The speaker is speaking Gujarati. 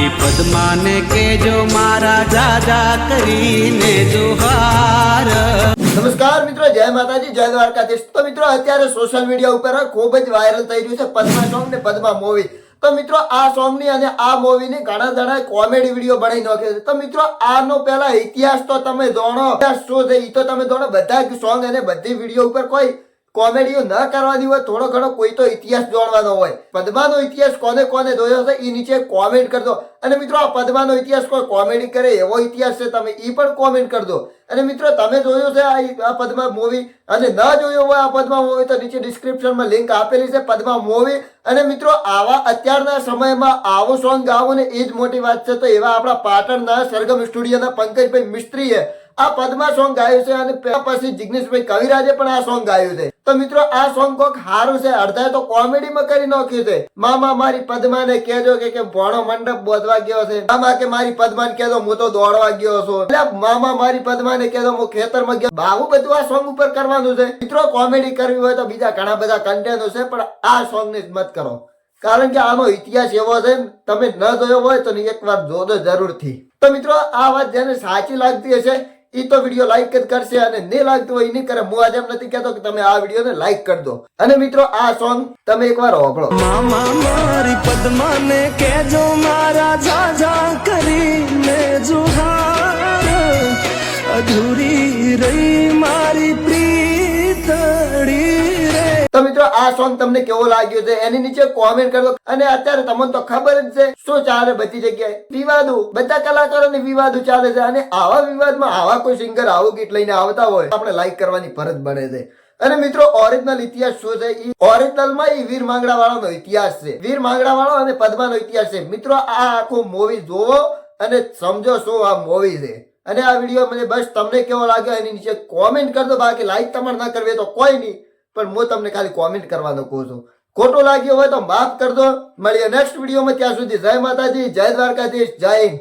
મારી પદ્માને કેજો મારા જાજા કરીને જોહાર। નમસ્કાર મિત્રો, જય માતાજી, જય દ્વારકાધીશ। તો મિત્રો અત્યારે સોશિયલ મીડિયા ઉપર ખૂબ જ વાયરલ થઈ રહ્યું છે પદ્મા સોંગ ને પદ્મા મૂવી। તો મિત્રો આ સોંગ ની અને આ મૂવી ની ઘણા જણા કોમેડી વિડીયો બનાવી નાખ્યો છે। તો મિત્રો આનો પહેલા ઇતિહાસ તો તમે જાણો, શું છે ઈ તો તમે જાણો। બધા સોંગ અને બધી વિડીયો ઉપર કોઈ કોમેડીઓ ન કરવાની હોય, થોડો ઘણો કોઈ તો ઇતિહાસ જોડવાનો હોય। પદ્માનો ઇતિહાસ કોને કોને જોયો છે એ નીચે કોમેન્ટ કરજો। અને મિત્રો આ પદ્માનો ઇતિહાસ કોઈ કોમેડી કરે એવો ઇતિહાસ છે, તમે ઈ પણ કોમેન્ટ કરજો। અને મિત્રો તમે જોયો છે આ પદ્મા મૂવી અને ન જોયો હોય આ પદ્મા મૂવી તો નીચે ડિસ્ક્રિપ્શનમાં લિંક આપેલી છે પદ્મા મૂવી। અને મિત્રો આવા અત્યારના સમયમાં આવું સોંગ ગાવું ને એ જ મોટી વાત છે। તો એવા આપણા પાટણના સરગમ સ્ટુડિયોના પંકજભાઈ મિસ્ત્રીએ આ પદ્મા સોંગ ગાયું છે અને પછી જિગ્નેશભાઈ કવિરાજે પણ આ સોંગ ગાયું છે। તો મિત્રો આ સોંગ કોક સારું છે, અડધાએ તો કોમેડીમાં કરી નાખ્યું છે। મામા મારી પદ્માને કહેજો કે ભોણો મંડપ બોધવા ગયો છે, મામા કે મારી પદ્માને કહેજો હું તો દોડવા ગયો છું, એટલે મામા મારી પદ્માને કહેજો હું ખેતરમાં ગયો। આવું બધું આ સોંગ ઉપર કરવાનું છે। મિત્રો કોમેડી કરવી હોય તો બીજા ઘણા બધા કન્ટેન્ટો છે, પણ આ સોંગ ની મત કરો, કારણ કે આનો ઇતિહાસ એવો છે, તમે ન જોયો હોય તો એકવાર જોજો જરૂરથી। તો મિત્રો આ વાત જેને સાચી લાગતી હશે ઈ તો વિડીયો લાઈક જ કરશે અને નહીં લાગતું હોય નહીં કરે। હું આજે એમ નથી કહેતો કે તમે આ વિડીયોને લાઈક કરી દો। અને મિત્રો આ સોંગ તમે એકવાર સાંભળો। મામા મારી પદ્માને કેજો મારા જાજા કરીને જોહાર, અધૂરી રહી મારી પ્રીતડી રે। તો મિત્રો આ સોંગ તમને કેવો લાગ્યો છે એની નીચે કોમેન્ટ કરજો। અને અત્યારે તમને તો ખબર જ છે શું ચાલે બધી જગ્યાએ વિવાદો, બધા કલાકારોને વિવાદો ચાલે છે। અને આવા વિવાદમાં આવા કોઈ સિંગર આવું ગીત લઈને આવતા હોય આપણે લાઈક કરવાની ફરજ બને છે। અને મિત્રો ઓરિજિનલ ઇતિહાસ શું છે, ઓરિજિનલ માં એ વીર માંગડા વાળાનો ઇતિહાસ છે, વીર માંગડા વાળો અને પદ્માનો ઇતિહાસ છે। મિત્રો આ આખું મૂવી જોવો અને સમજો શું આ મૂવી છે। અને આ વિડીયો મને બસ તમને કેવો લાગ્યો એની નીચે કોમેન્ટ કરજો। બાકી લાઈક તમારે ના કરવી તો કોઈ નહીં, પણ હું તમને ખાલી કોમેન્ટ કરવાનો કહું છું। ખોટું લાગ્યું હોય તો માફ કરજો। મળીએ નેક્સ્ટ વિડીયોમાં, ત્યાં સુધી જય માતાજી, જય દ્વારકાધીશ, જય હિન્દ।